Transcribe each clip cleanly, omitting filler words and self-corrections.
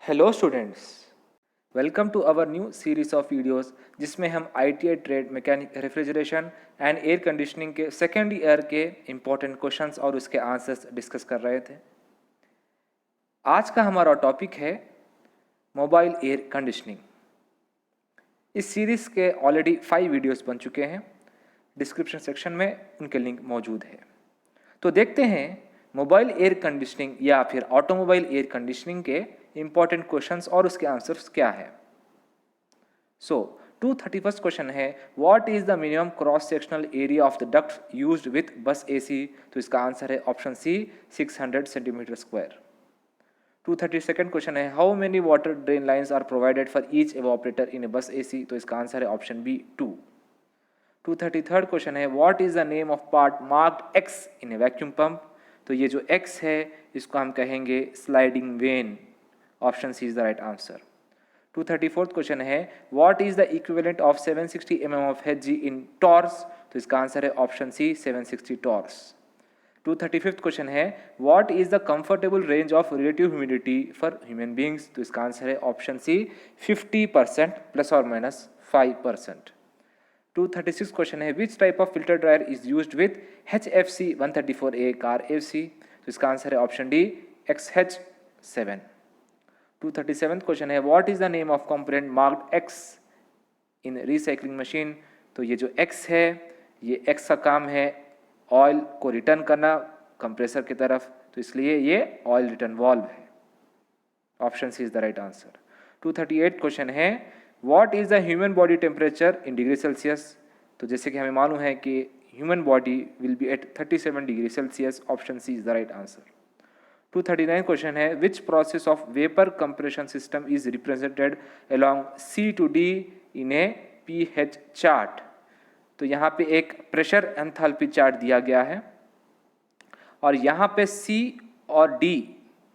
Hello students, welcome to our new series of videos जिसमें हम ITI trade mechanic refrigeration and air conditioning के second year के important questions और उसके answers discuss कर रहे थे। आज का हमारा टॉपिक है मोबाइल एयर कंडीशनिंग। इस सीरीज़ के ऑलरेडी 5 वीडियोस बन चुके हैं, डिस्क्रिप्शन सेक्शन में उनके लिंक मौजूद है। तो देखते हैं मोबाइल एयर कंडीशनिंग या फिर ऑटोमोबाइल एयर कंडीशनिंग के इंपॉर्टेंट क्वेश्चंस और उसके आंसर्स क्या है। सो 231 क्वेश्चन है, what is the minimum cross sectional area of the duct used with bus AC। तो इसका आंसर है option C 600 centimetre square. 232nd question है, how many water drain lines are provided for each evaporator in a bus AC। तो इसका answer है option B 2। 233rd question है, what is the name of part marked X in a vacuum pump. तो ये जो X है इसको हम कहेंगे sliding vane. Option C is the right answer. 234th question है, what is the equivalent of 760 mm of Hg in torrs. तो इसका आंसर है option C 760 torrs. 235th question है, what is the comfortable range of relative humidity for human beings. तो इसका answer है option C 50% plus और minus 5%। 236 question है, which type of filter dryer is used with HFC 134A car AC। तो इसका answer है option D XH7। 237 question है, what is the name of component marked X in recycling machine. तो ये जो X है ये X का काम है ऑयल को रिटर्न करना कंप्रेसर की तरफ, तो इसलिए ये ऑयल रिटर्न वाल्व है। Option C is the right answer. 238 question है, what is the human body temperature in degree Celsius. तो जैसे कि हमें मालूम है कि human body will be at 37 degree Celsius. Option C is the right answer. 239 question है, which process of vapour compression system is represented along C to D in a pH chart. तो यहाँ पे एक प्रेशर एंथैल्पी चार्ट दिया गया है और यहाँ पे C और D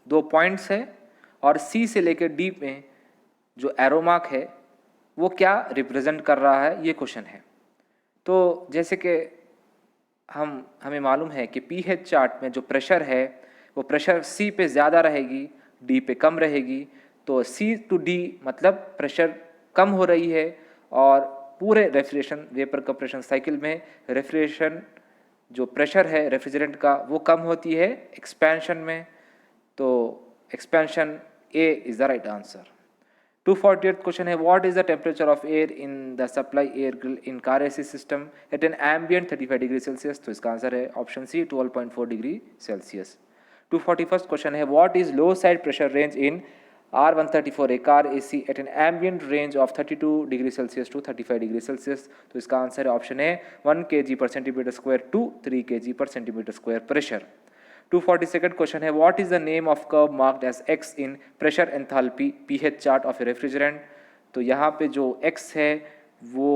दो पॉइंट्स है और C से लेकर D में जो एरो मार्क है वो क्या रिप्रेजेंट कर रहा है, ये क्वेश्चन है। तो जैसे कि हमें मालूम है कि pH चार्ट में जो प्रेशर है वो प्रेशर C पे ज़्यादा रहेगी, D पे कम रहेगी। तो C to D मतलब प्रेशर कम हो रही है और पूरे रेफ्रिजरेशन वेपर कंप्रेशन साइकिल में रेफ्रिजरेशन जो प्रेशर है रेफ्रिजरेंट का वो कम होती है एक्सपेंशन में। तो expansion A is the right answer. 248th question है, what is the temperature of air in the supply air grille in car AC system at an ambient 35 degree Celsius. तो इसका आंसर है option C 12.4 degree Celsius. 241st question है, what is low side pressure range in R134A car AC at an ambient range of 32 degree Celsius to 35 degree Celsius. तो इसका answer है option है 1 kg per centimetre square to 3 kg per centimetre square pressure. 242nd question है, what is the name of curve marked as X in pressure enthalpy pH chart of a refrigerant. तो यहाँ पे जो X है वो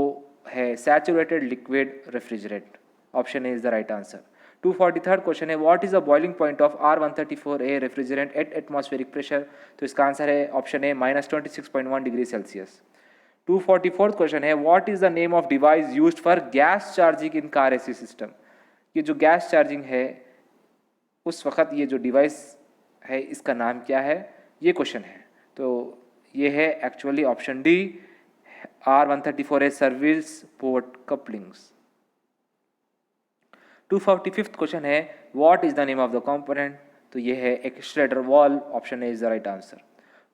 है saturated liquid refrigerant. Option A is the right answer. 243rd question है, what is the boiling point of R134A refrigerant at atmospheric pressure. तो इसका आंसर है option A -26.1 degree Celsius. 244th question है, what is the name of device used for gas charging in car AC system. ये जो gas charging है उस वक्त ये जो डिवाइस है इसका नाम क्या है, ये क्वेश्चन है। तो ये है actually option D R134A service port couplings. 245th question है, what is the name of the component. तो ये है एक Schrader valve. Option A is the right answer.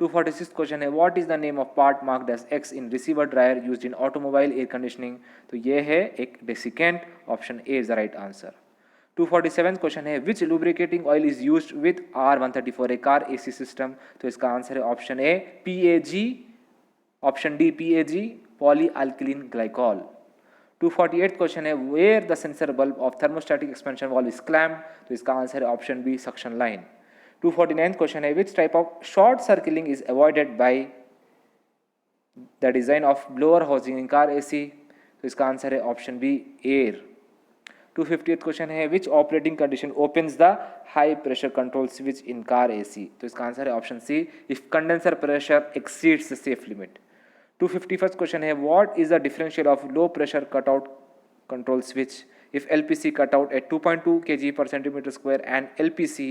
246th question है, what is the name of part marked as X in receiver drier used in automobile air conditioning. तो ये है एक desiccant. Option A is the right answer. 247th question है, which lubricating oil is used with R134A car AC system. तो इसका answer है option A PAG। Option D PAG poly alkylene glycol. 248th question है, where the sensor bulb of thermostatic expansion valve is clamped. तो इसका answer है option B suction line. 249th question है, which type of short circling is avoided by the design of blower housing in car AC। तो इसका answer है option B air. 250th question है, which operating condition opens the high pressure control switch in car AC। तो इसका answer है option C if condenser pressure exceeds the safe limit. 251st question है, what is the differential of low pressure cutout control switch if LPC cutout at 2.2 kg per centimeter square and LPC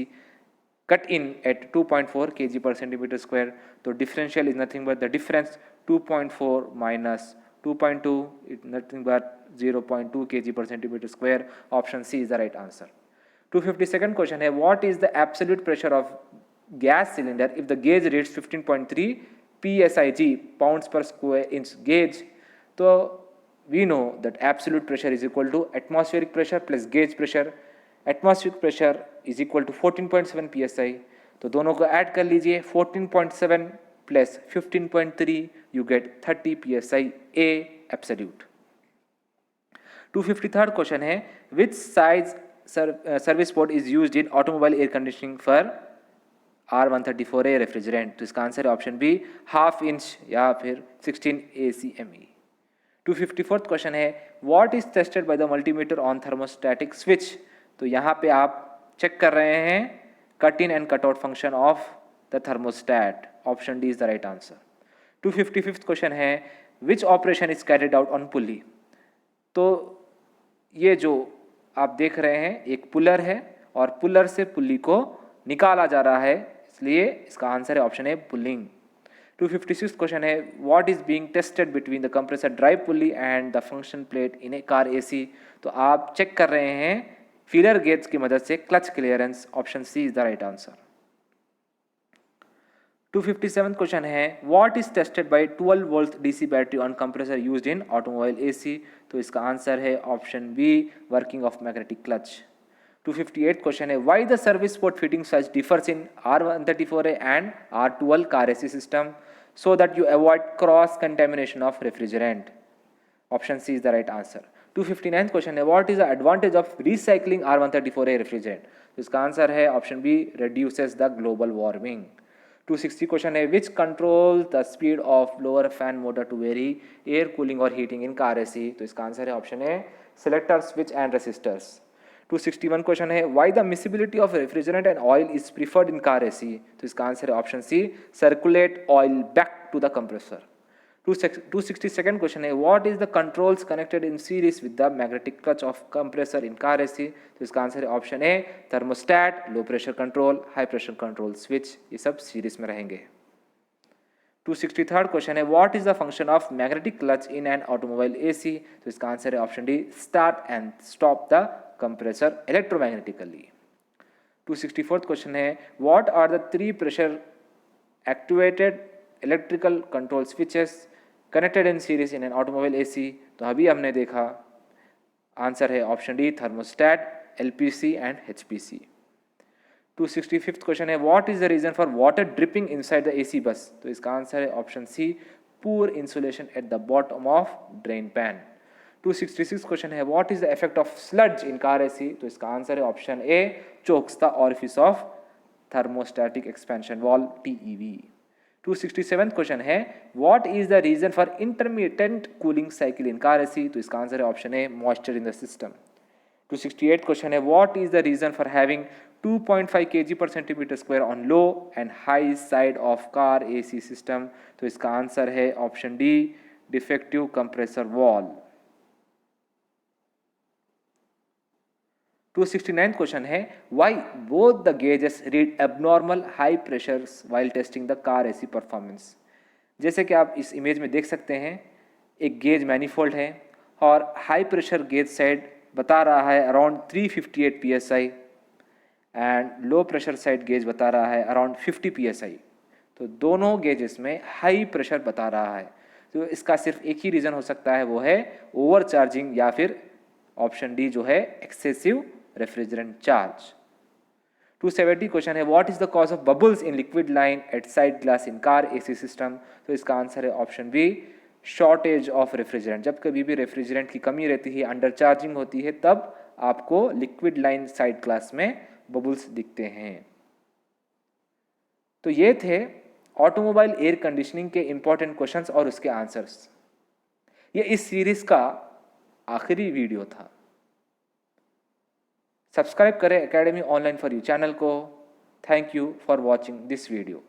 cut in at 2.4 kg per centimeter square. So differential is nothing but the difference 2.4 minus 2.2 is nothing but 0.2 kg per centimeter square. Option C is the right answer. 252nd question है, what is the absolute pressure of gas cylinder if the gauge reads 15.3 psig pounds per square inch gauge? तो we know that absolute pressure is equal to atmospheric pressure plus gauge pressure. Atmospheric pressure is equal to 14.7 psi. तो दोनों को add कर लीजिए, 14.7 plus 15.3 you get 30 psi A absolute. 253rd question है, which size service port is used in automobile air conditioning for R134A refrigerant? तो इसका answer है option B, half inch या फिर 16 ACME. 254th क्वेश्चन है, what is tested by the multimeter on thermostatic switch? तो यहाँ पे आप चेक कर रहे हैं cut in and cut out function of the thermostat. Option D is the right answer. 255th question है, which operation is carried out on pulley? तो ये जो आप देख रहे हैं एक पुलर है और पुलर से पुली को निकाला जा रहा है, इसलिए इसका आंसर है option A, pulling. 256th question है, what is being tested between the compressor drive pulley and the function plate in a car AC? तो आप चेक कर रहे हैं फीलर गेज की मदद से clutch clearance. Option C is the right answer. 257th question है, what is tested by 12 volt DC battery on compressor used in automobile AC? तो इसका आंसर है option B, working of magnetic clutch. 258th question है, why the service port fitting size differs in R134A and R12 car AC system so that you avoid cross contamination of refrigerant? Option C is the right answer. 259th question है, what is the advantage of recycling R134A refrigerant? तो इसका answer है option B, reduces the global warming. 260 question है, which controls the speed of blower fan motor to vary air cooling or heating in car AC? तो इसका answer है option A, selector switch and resistors. 261 question है, why the miscibility of refrigerant and oil is preferred in car AC? तो इसका answer है option C, circulate oil back to the compressor. 262nd question है, what is the controls connected in series with the magnetic clutch of compressor in car AC? तो इसका answer है option ए, thermostat, low pressure control, high pressure control switch, ये सब series में रहेंगे. 263rd question है, what is the function of magnetic clutch in an automobile AC? तो इसका आंसर है option D, start and stop the compressor electromagnetically. 264th question है, what are the 3 pressure activated electrical control switches connected in series in an automobile AC? तो अभी हमने देखा, answer है option D, thermostat, LPC and HPC. 265th question है, what is the reason for water dripping inside the AC bus? तो इसका answer है option C, poor insulation at the bottom of drain pan. 266 question है, what is the effect of sludge in car AC? तो इसका answer है option A, chokes the orifice of thermostatic expansion valve, TEV. 267th question है, what is the reason for intermittent cooling cycle in car AC? तो इसका answer है option A, moisture in the system. 268th question है, what is the reason for having 2.5 kg per centimeter square on low and high side of car AC system? तो इसका answer है option D, defective compressor valve. 269th question है, why both the gauges read abnormal high pressures while testing the car AC performance? जैसे कि आप इस image में देख सकते हैं, एक गेज मैनिफोल्ड है और हाई प्रेशर गेज साइड बता रहा है around 358 psi and low pressure side gauge बता रहा है अराउंड 50 psi. तो दोनों गेजेस में हाई प्रेशर बता रहा है. तो इसका सिर्फ एक ही रीज़न हो सकता है, वो है ओवर चार्जिंग या फिर ऑप्शन डी जो है एक्सेसिव रेफ्रिजरेंट चार्ज. 270 क्वेश्चन है, what is the cause of bubbles in liquid line at side glass in car AC system? तो इसका आंसर है option B, shortage of refrigerant. जब कभी भी रेफ्रिजरेंट की कमी रहती है, अंडर चार्जिंग होती है, तब आपको लिक्विड लाइन साइड ग्लास में बबल्स दिखते हैं. तो ये थे ऑटोमोबाइल एयर कंडीशनिंग के इंपॉर्टेंट क्वेश्चंस और उसके आंसर्स. ये इस सीरीज का आखिरी वीडियो था. सब्सक्राइब करें academy online for you channel को. Thank you for watching this video.